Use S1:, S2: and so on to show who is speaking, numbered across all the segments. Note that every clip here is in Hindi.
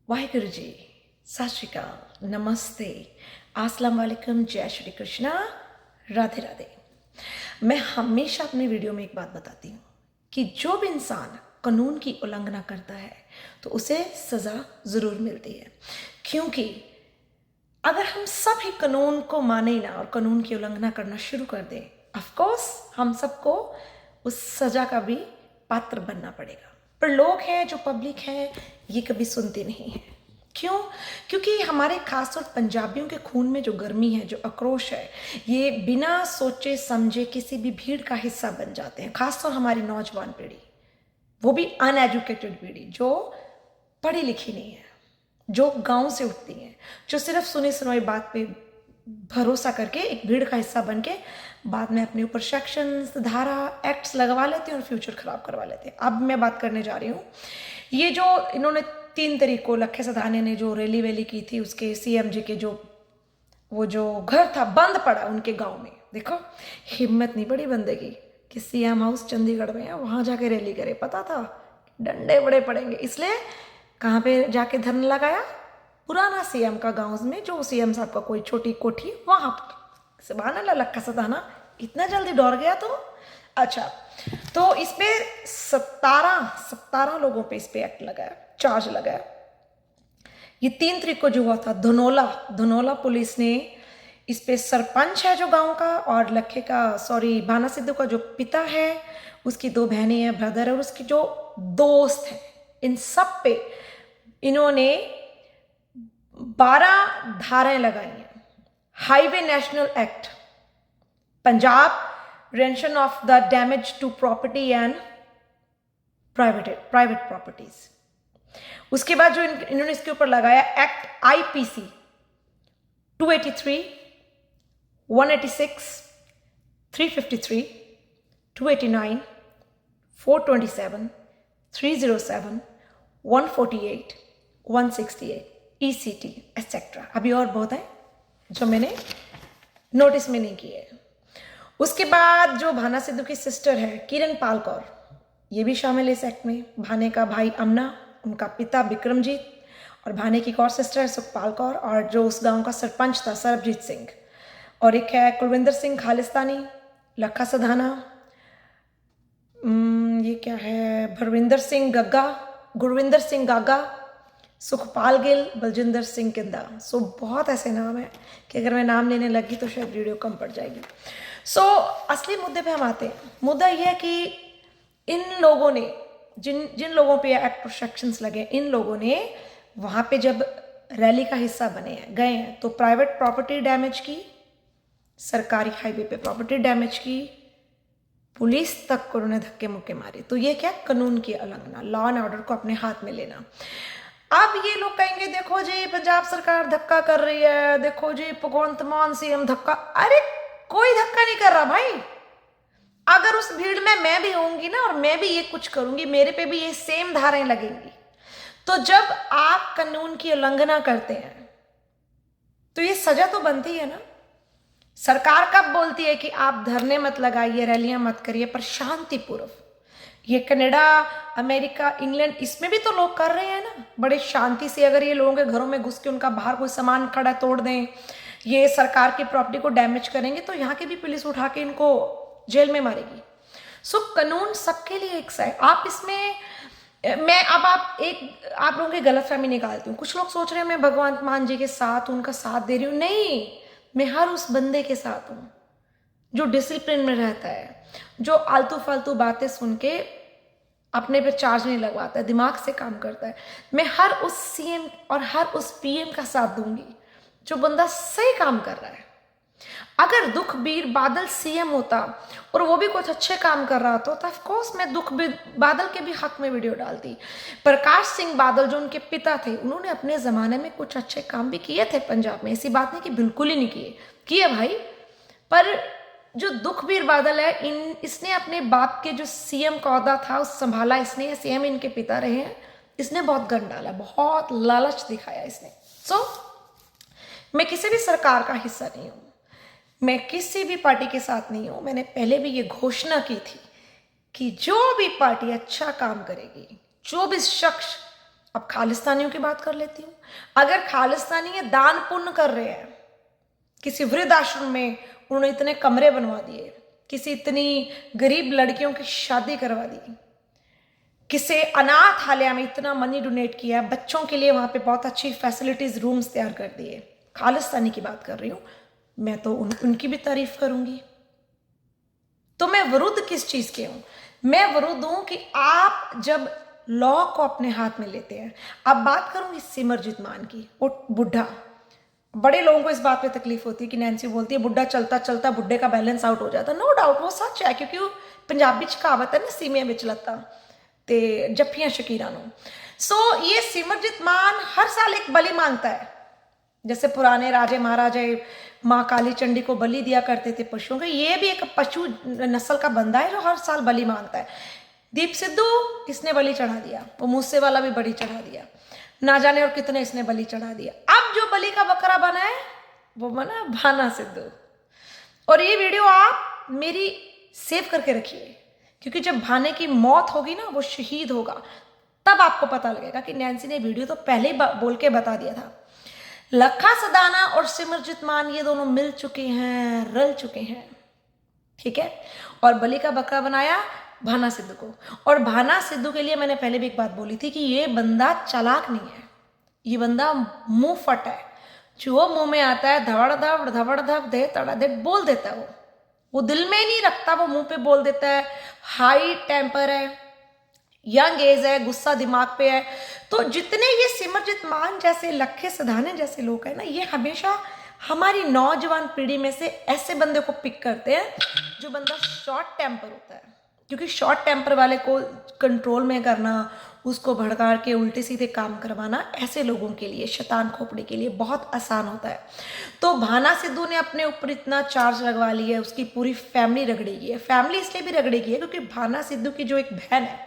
S1: वाहिगुरु जी, सत श्री अकाल, नमस्ते, अस्सलाम वालेकुम, जय श्री कृष्णा, राधे राधे। मैं हमेशा अपनी वीडियो में एक बात बताती हूँ कि जो भी इंसान कानून की उल्लंघना करता है तो उसे सज़ा ज़रूर मिलती है। क्योंकि अगर हम सब ही कानून को माने ना और कानून की उल्लंघना करना शुरू कर दें, ऑफ कोर्स हम सबको उस सज़ा का भी पात्र बनना पड़ेगा। पर लोग हैं जो पब्लिक है, ये कभी सुनते नहीं हैं। क्यों? क्योंकि हमारे खासतौर पंजाबियों के खून में जो गर्मी है, जो आक्रोश है, ये बिना सोचे समझे किसी भी भीड़ का हिस्सा बन जाते हैं। खासतौर हमारी नौजवान पीढ़ी, वो भी अनएजुकेटेड पीढ़ी जो पढ़ी लिखी नहीं है, जो गांव से उठती हैं, जो सिर्फ सुनी सुनाई बात पे भरोसा करके एक भीड़ का हिस्सा बन के बाद में अपने ऊपर सेक्शंस, धारा, एक्ट्स लगवा लेते हैं और फ्यूचर खराब करवा लेते हैं। अब मैं बात करने जा रही हूँ, ये जो इन्होंने 3 तारीख को लखे सदाने ने जो रैली वैली की थी, उसके सीएम जी के वो जो घर था बंद पड़ा उनके गांव में। देखो, हिम्मत नहीं पड़ी बंदे की कि सीएम हाउस चंडीगढ़ में है, वहां जाके रैली करे। पता था डंडे बड़े पड़ेंगे, इसलिए कहाँ पे जाके धरना लगाया? पुराना सीएम का गांव में, जो सीएम साहब का कोई छोटी कोठी, वहां पर। सुभान अल्लाह, लक्का सदाना इतना जल्दी डर गया तो। अच्छा, तो इस पे 17 लोगों पे इस पे एक्ट लगाया, चार्ज लगाया। ये 3 तारीख को जो हुआ था, धनोला पुलिस ने इस पे सरपंच है जो गांव का, और लखे का भाना सिद्धू का जो पिता है, उसकी 2 बहनें हैं, ब्रदर है, और उसकी जो दोस्त है, इन सब पे इन्होंने 12 धाराएं लगाई हैं। हाईवे नेशनल एक्ट, पंजाब, रेंशन of the damage to property and private properties. उसके बाद जो इन्होंने इसके ऊपर लगाया एक्ट आईपीसी 283, 186, 353, 289, 427, 307, 148, 168, ECT एक्सेट्रा। अभी और बहुत है जो मैंने नोटिस में नहीं किए। उसके बाद जो भाना सिद्धू की सिस्टर है किरण पाल कौर, ये भी शामिल है इस एक्ट में। भाने का भाई अमना, उनका पिता बिक्रमजीत, और भाने की एक और सिस्टर है सुखपाल कौर, और जो उस गांव का सरपंच था सरबजीत सिंह, और एक है कुलविंदर सिंह खालिस्तानी, लखा सधाना, ये क्या है, गुरविंदर सिंह गागा, सुखपाल गिल, बलजिंदर सिंह किंदा। सो बहुत ऐसे नाम है कि अगर मैं नाम लेने लगी तो शायद वीडियो कम पड़ जाएगी। सो असली मुद्दे पे हम आते हैं। मुद्दा यह है कि इन लोगों ने, जिन लोगों पे एक्ट प्रोटेक्शंस लगे, इन लोगों ने वहाँ पे जब रैली का हिस्सा गए हैं तो प्राइवेट प्रॉपर्टी डैमेज की, सरकारी हाईवे पे प्रॉपर्टी डैमेज की, पुलिस तक को उन्होंने धक्के मुक्के मारे। तो ये क्या? कानून की उल्लंघना, लॉ एंड ऑर्डर को अपने हाथ में लेना। अब ये लोग कहेंगे देखो जी पंजाब सरकार धक्का कर रही है, देखो जी भगवंत मान सीएम धक्का। अरे कोई धक्का नहीं कर रहा भाई। अगर उस भीड़ में मैं भी होंगी ना और मैं भी ये कुछ करूंगी, मेरे पे भी ये सेम धाराएं लगेंगी। तो जब आप कानून की उल्लंघना करते हैं तो ये सजा तो बनती है ना। सरकार कब बोलती है कि आप धरने मत लगाइए, रैलियां मत करिए, पर शांतिपूर्व। ये कनाडा, अमेरिका, इंग्लैंड, इसमें भी तो लोग कर रहे हैं ना बड़े शांति से। अगर ये लोगों के घरों में घुस के उनका बाहर कोई सामान खड़ा तोड़ दें, ये सरकार की प्रॉपर्टी को डैमेज करेंगे, तो यहाँ की भी पुलिस उठा के इनको जेल में मारेगी। सो कानून सबके लिए एक सा है। आप इसमें मैं अब आप लोगों की गलतफहमी निकालती हूँ। कुछ लोग सोच रहे हैं मैं भगवंत मान जी के साथ उनका साथ दे रही हूँ। नहीं, मैं हर उस बंदे के साथ हूँ जो डिसिप्लिन में रहता है, जो आलतू फालतू बातें सुन के अपने पे चार्ज नहीं लगवाता है, दिमाग से काम करता है। मैं हर उस सीएम और हर उस पीएम का साथ दूंगी जो बंदा सही काम कर रहा है। अगर दुखबीर बादल सीएम होता और वो भी कुछ अच्छे काम कर रहा तो ऑफ कोर्स मैं दुखबीर बादल के भी हक में वीडियो डालती। प्रकाश सिंह बादल जो उनके पिता थे, उन्होंने अपने ज़माने में कुछ अच्छे काम भी किए थे पंजाब में, ऐसी बात नहीं कि बिल्कुल ही नहीं किए भाई। पर जो दुखबीर बादल है, इसने अपने बाप के जो सीएम का ओहदा था उस संभाला इसने, सीएम इनके पिता रहे हैं, इसने बहुत गन डाला, बहुत लालच दिखाया इसने। सो मैं किसी भी सरकार का हिस्सा नहीं हूँ, मैं किसी भी पार्टी के साथ नहीं हूँ। मैंने पहले भी ये घोषणा की थी कि जो भी पार्टी अच्छा काम करेगी, जो भी शख्स अब खालिस्तानियों की बात कर लेती हूँ। अगर खालिस्तानी ये दान पुण्य कर रहे हैं, किसी वृद्ध आश्रम में उन्होंने इतने कमरे बनवा दिए, किसी इतनी गरीब लड़कियों की शादी करवा दी, किसी अनाथालय में इतना मनी डोनेट किया, बच्चों के लिए वहां पे बहुत अच्छी फैसिलिटीज रूम्स तैयार कर दिए, खालिस्तानी की बात कर रही हूँ मैं, तो उनकी भी तारीफ करूंगी। तो मैं विरुद्ध किस चीज के हूं? मैं विरुद्ध हूं कि आप जब लॉ को अपने हाथ में लेते हैं। अब बात करूंगी सिमरजीत मान की। वो बुढ़ा, बड़े लोगों को इस बात पे तकलीफ होती है कि नैन्सी बोलती है बुढ़ा चलता चलता बुढ़े का बैलेंस आउट हो जाता। नो डाउट वो सच है, क्योंकि वो पंजाबी च कहावत है ना, सीमे विच लत्ता ते जफ्फियां शकीरा नो। सो ये सिमरजीत मान हर साल एक बलि मांगता है, जैसे पुराने राजे महाराजे माँ काली चंडी को बलि दिया करते थे पशुओं के। ये भी एक पशु नस्ल का बंदा है जो हर साल बलि मांगता है। दीप सिद्धू इसने बलि चढ़ा दिया, वो मूसे वाला भी बलि चढ़ा दिया, ना जाने और कितने इसने बलि चढ़ा दिया। अब जो बलि का बकरा बना है वो बना भाना सिद्धू। और ये वीडियो आप मेरी सेव करके रखिए, क्योंकि जब भाने की मौत होगी ना, वो शहीद होगा, तब आपको पता लगेगा कि नैन्सी ने वीडियो तो पहले ही बोल के बता दिया था। लखा सदाना और सिमरजीत मान ये दोनों मिल चुके हैं, रल चुके हैं, ठीक है। और बलि का बकरा बनाया भाना सिद्धू को। और भाना सिद्धू के लिए मैंने पहले भी एक बात बोली थी कि ये बंदा चालाक नहीं है, ये बंदा मुंह फट है। जो मुंह में आता है धवड़ धप दे तड़ा दे बोल देता है। वो दिल में नहीं रखता, वो मुंह पे बोल देता है। हाई टेम्पर है, यंग एज है, गुस्सा दिमाग पे है। तो जितने ये सिमरजीत मान जैसे, लखे सदाने जैसे लोग हैं ना, ये हमेशा हमारी नौजवान पीढ़ी में से ऐसे बंदे को पिक करते हैं जो बंदा शॉर्ट टेम्पर होता है। क्योंकि शॉर्ट टेम्पर वाले को कंट्रोल में करना, उसको भड़का के उल्टे सीधे काम करवाना, ऐसे लोगों के लिए, शैतान खोपड़ी के लिए बहुत आसान होता है। तो भाना सिद्धू ने अपने ऊपर इतना चार्ज लगवा लिया है, उसकी पूरी फैमिली रगड़ेगी है। फैमिली इसलिए भी रगड़ेगी है क्योंकि भाना सिद्धू की जो एक बहन है,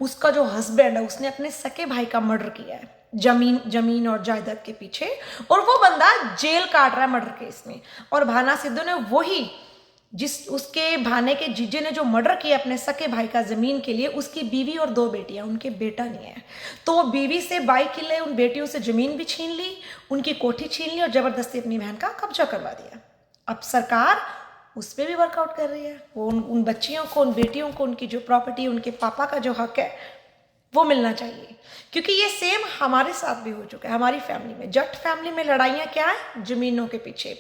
S1: उसका जो हस्बैंड है, उसने अपने सके भाई का मर्डर किया है जमीन और जायदाद के पीछे, और वो बंदा जेल काट रहा है मर्डर केस में। और भाना सिद्धू ने वही, जिस उसके भाने के जीजे ने जो मर्डर किया अपने सके भाई का जमीन के लिए, उसकी बीवी और 2 बेटियां, उनके बेटा नहीं है, तो वो बीवी से 22 किले उन बेटियों से जमीन भी छीन ली, उनकी कोठी छीन ली और जबरदस्ती अपनी बहन का कब्जा करवा दिया। अब सरकार उस पर भी वर्कआउट कर रही है। वो उन बच्चियों को, उन बेटियों को, उनकी जो प्रॉपर्टी, उनके पापा का जो हक है वो मिलना चाहिए। क्योंकि ये सेम हमारे साथ भी हो चुका है, हमारी फैमिली में। जट फैमिली में लड़ाइयाँ क्या है? जमीनों के पीछे।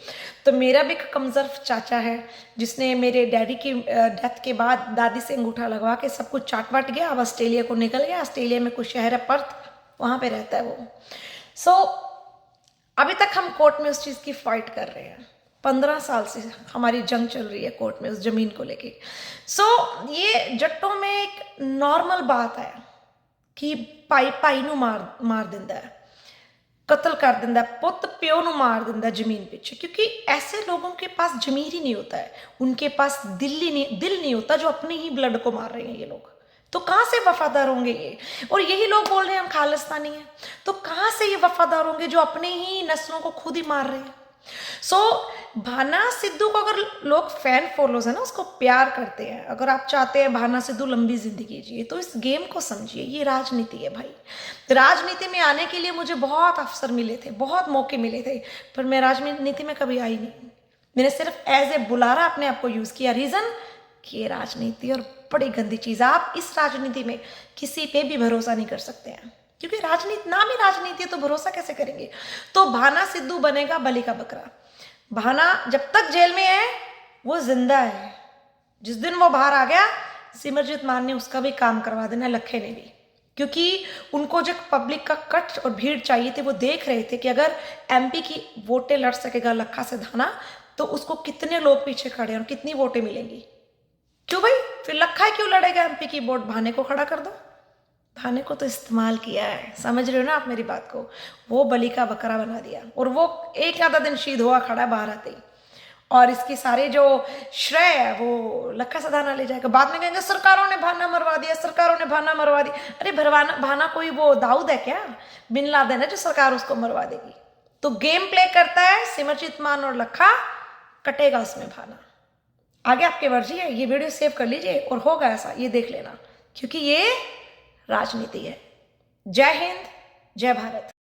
S1: तो मेरा भी एक कमजोर चाचा है जिसने मेरे डैडी की डेथ के बाद दादी से अंगूठा लगवा के सब कुछ चाट वाट गया। अब ऑस्ट्रेलिया को निकल गया। ऑस्ट्रेलिया में कुछ शहर है पर्थ, वहाँ पे रहता है वो। सो अभी तक हम कोर्ट में उस चीज़ की फाइट कर रहे हैं। 15 साल से हमारी जंग चल रही है कोर्ट में उस जमीन को लेके। सो ये जट्टों में एक नॉर्मल बात है कि भाई ਨੂੰ मार दिंदा है, कत्ल कर दिंदा है, पुत प्यो ਨੂੰ मार दिंदा है जमीन पीछे। क्योंकि ऐसे लोगों के पास जमीर ही नहीं होता है, उनके पास दिल नहीं होता, जो अपने ही ब्लड को मार रहे हैं ये लोग। तो कहाँ से वफादार होंगे ये? और यही लोग बोल रहे हैं हम खालिस्तानी हैं, तो कहाँ से ये वफादार होंगे जो अपने ही नस्लों को खुद ही मार रहे हैं? सो भाना सिद्धू को अगर लोग फैन फॉलोज है ना, उसको प्यार करते हैं, अगर आप चाहते हैं भाना सिद्धू लंबी जिंदगी जिए, तो इस गेम को समझिए। ये राजनीति है भाई। राजनीति में आने के लिए मुझे बहुत अवसर मिले थे, बहुत मौके मिले थे, पर मैं राजनीति में कभी आई नहीं। मैंने सिर्फ एज ए बुलारा अपने आप को यूज किया। रीजन कि ये राजनीति और बड़ी गंदी चीज। आप इस राजनीति में किसी पे भी भरोसा नहीं कर सकते हैं, क्योंकि राजनीति, नाम ही राजनीति है, तो भरोसा कैसे करेंगे? तो भाना सिद्धू बनेगा बलि का बकरा। भाना जब तक जेल में है वो जिंदा है। जिस दिन वो बाहर आ गया, सिमरजीत मान ने उसका भी काम करवा देना, लखे ने भी। क्योंकि उनको जो पब्लिक का कट और भीड़ चाहिए थी, वो देख रहे थे कि अगर एमपी की वोटें लड़ सकेगा लखा सिधाना, तो उसको कितने लोग पीछे खड़े हैं और कितनी वोटें मिलेंगी। क्यों भाई? फिर लखा क्यों लड़ेगा एमपी की वोट? भाने को खड़ा कर दो। भाने को तो इस्तेमाल किया है, समझ रहे हो ना आप मेरी बात को? वो बलि का बकरा बना दिया, और वो एक आधा दिन शहीद हुआ खड़ा बाहर आते ही। और इसके सारे जो श्रेय है वो लखा सदाना ले जाएगा। बाद में कहेंगे सरकारों ने भाना मरवा दिया, सरकारों ने भाना मरवा दिया। अरे भाना कोई वो दाऊद है क्या? बिन लादेन है जो सरकार उसको मरवा देगी? तो गेम प्ले करता है सिमरजीत मान और लखा, कटेगा उसमें भाना। आगे आपके मर्जी है। ये वीडियो सेव कर लीजिए, और होगा ऐसा, ये देख लेना, क्योंकि ये राजनीति है। जय हिंद, जय भारत।